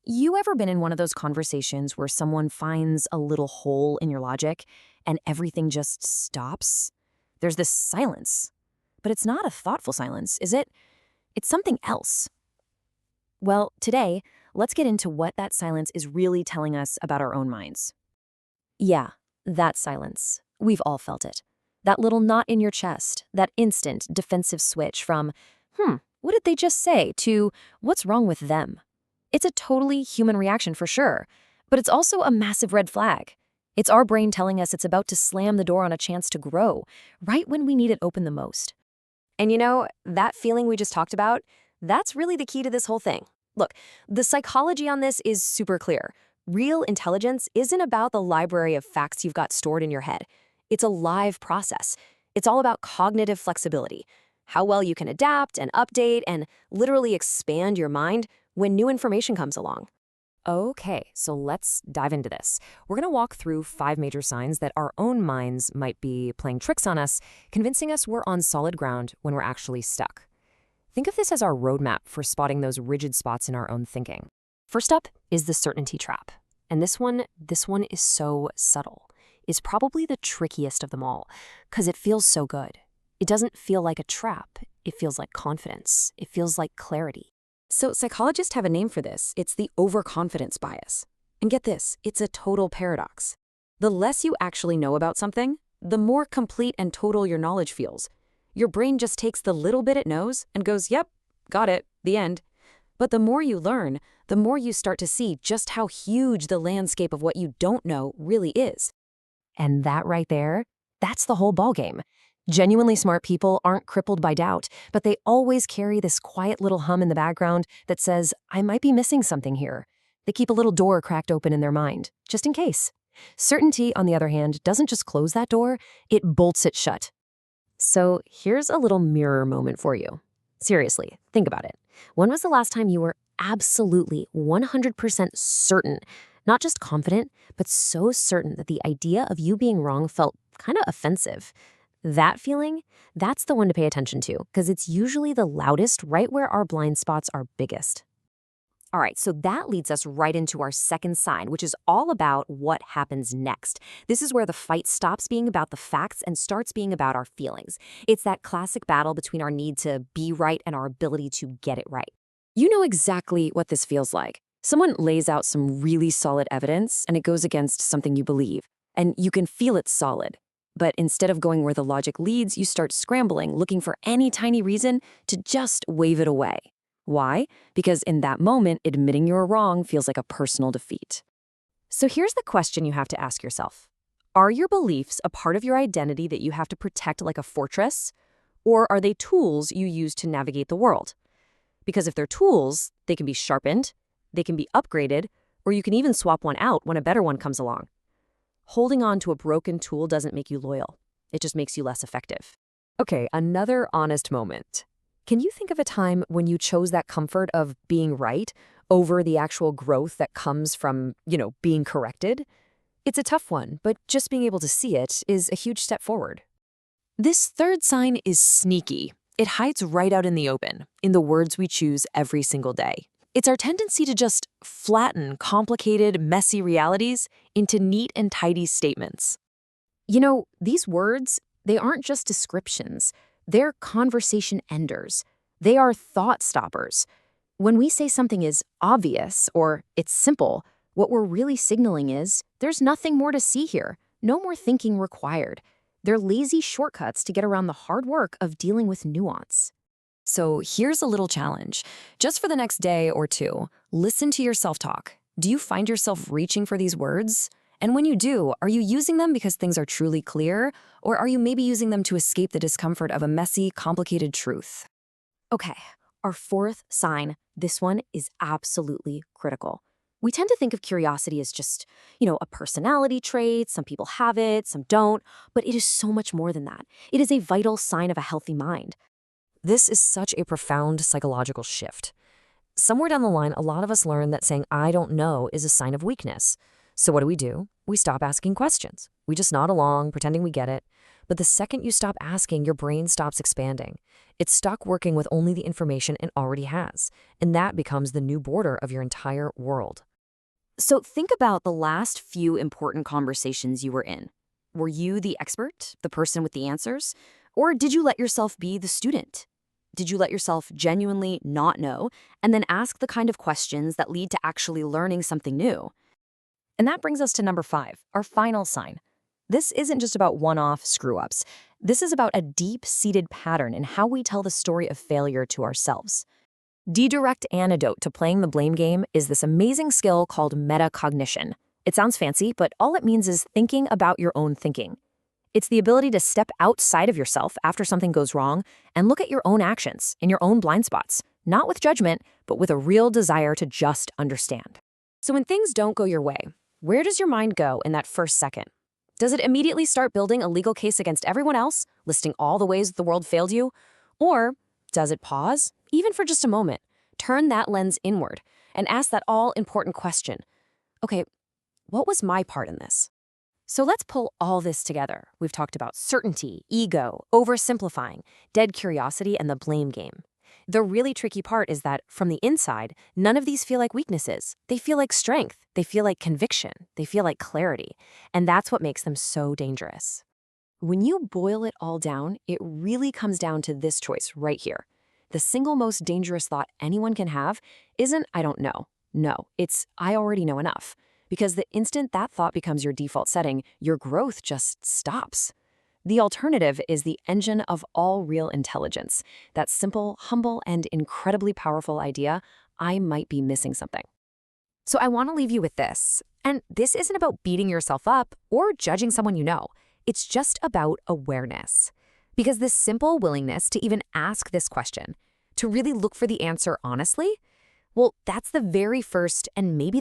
You ever been in one of those conversations where someone finds a little hole in your logic and everything just stops? There's this silence, but it's not a thoughtful silence, is it? It's something else. Well, today, let's get into what that silence is really telling us about our own minds. Yeah, that silence. We've all felt it. That little knot in your chest, that instant defensive switch from, what did they just say, to what's wrong with them? It's a totally human reaction for sure, but it's also a massive red flag. It's our brain telling us it's about to slam the door on a chance to grow, right when we need it open the most. And that feeling we just talked about, that's really the key to this whole thing. Look, the psychology on this is super clear. Real intelligence isn't about the library of facts you've got stored in your head. It's a live process. It's all about cognitive flexibility, how well you can adapt and update and literally expand your mind when new information comes along. Okay, so let's dive into this. We're going to walk through 5 major signs that our own minds might be playing tricks on us, convincing us we're on solid ground when we're actually stuck. Think of this as our roadmap for spotting those rigid spots in our own thinking. First up is the certainty trap. And this one is so subtle. It's probably the trickiest of them all, because it feels so good. It doesn't feel like a trap. It feels like confidence. It feels like clarity. So psychologists have a name for this. It's the overconfidence bias. And get this, it's a total paradox. The less you actually know about something, the more complete and total your knowledge feels. Your brain just takes the little bit it knows and goes, yep, got it, the end. But the more you learn, the more you start to see just how huge the landscape of what you don't know really is. And that right there, that's the whole ballgame. Genuinely smart people aren't crippled by doubt, but they always carry this quiet little hum in the background that says, I might be missing something here. They keep a little door cracked open in their mind, just in case. Certainty, on the other hand, doesn't just close that door, it bolts it shut. So here's a little mirror moment for you. Seriously, think about it. When was the last time you were absolutely 100% certain, not just confident, but so certain that the idea of you being wrong felt kind of offensive? That feeling, that's the one to pay attention to, because it's usually the loudest right where our blind spots are biggest. All right, so that leads us right into our second sign, which is all about what happens next. This is where the fight stops being about the facts and starts being about our feelings. It's that classic battle between our need to be right and our ability to get it right. You know exactly what this feels like. Someone lays out some really solid evidence, and it goes against something you believe, and you can feel it's solid. But instead of going where the logic leads, you start scrambling, looking for any tiny reason to just wave it away. Why? Because in that moment, admitting you're wrong feels like a personal defeat. So here's the question you have to ask yourself. Are your beliefs a part of your identity that you have to protect like a fortress? Or are they tools you use to navigate the world? Because if they're tools, they can be sharpened, they can be upgraded, or you can even swap one out when a better one comes along. Holding on to a broken tool doesn't make you loyal. It just makes you less effective. Okay, another honest moment. Can you think of a time when you chose that comfort of being right over the actual growth that comes from, being corrected? It's a tough one, but just being able to see it is a huge step forward. This third sign is sneaky. It hides right out in the open, in the words we choose every single day. It's our tendency to just flatten complicated, messy realities into neat and tidy statements. These words, they aren't just descriptions. They're conversation enders. They are thought stoppers. When we say something is obvious or it's simple, what we're really signaling is there's nothing more to see here. No more thinking required. They're lazy shortcuts to get around the hard work of dealing with nuance. So here's a little challenge. Just for the next day or two, listen to your self-talk. Do you find yourself reaching for these words? And when you do, are you using them because things are truly clear, or are you maybe using them to escape the discomfort of a messy, complicated truth? Okay, our fourth sign, this one is absolutely critical. We tend to think of curiosity as just, a personality trait. Some people have it, some don't, but it is so much more than that. It is a vital sign of a healthy mind. This is such a profound psychological shift. Somewhere down the line, a lot of us learn that saying, I don't know, is a sign of weakness. So what do? We stop asking questions. We just nod along, pretending we get it. But the second you stop asking, your brain stops expanding. It's stuck working with only the information it already has, and that becomes the new border of your entire world. So think about the last few important conversations you were in. Were you the expert, the person with the answers? Or did you let yourself be the student? Did you let yourself genuinely not know and then ask the kind of questions that lead to actually learning something new? And that brings us to number 5, our final sign. This isn't just about one-off screw-ups. This is about a deep-seated pattern in how we tell the story of failure to ourselves. The direct antidote to playing the blame game is this amazing skill called metacognition. It sounds fancy, but all it means is thinking about your own thinking. It's the ability to step outside of yourself after something goes wrong and look at your own actions and your own blind spots, not with judgment, but with a real desire to just understand. So when things don't go your way, where does your mind go in that first second? Does it immediately start building a legal case against everyone else, listing all the ways the world failed you? Or does it pause, even for just a moment, turn that lens inward, and ask that all-important question? Okay, what was my part in this? So let's pull all this together. We've talked about certainty, ego, oversimplifying, dead curiosity, and the blame game. The really tricky part is that from the inside, none of these feel like weaknesses. They feel like strength. They feel like conviction. They feel like clarity. And that's what makes them so dangerous. When you boil it all down, it really comes down to this choice right here. The single most dangerous thought anyone can have isn't, I don't know. No, it's, I already know enough. Because the instant that thought becomes your default setting, your growth just stops. The alternative is the engine of all real intelligence, that simple, humble, and incredibly powerful idea, I might be missing something. So I want to leave you with this. And this isn't about beating yourself up or judging someone you know. It's just about awareness. Because this simple willingness to even ask this question, to really look for the answer honestly, well, that's the very first and maybe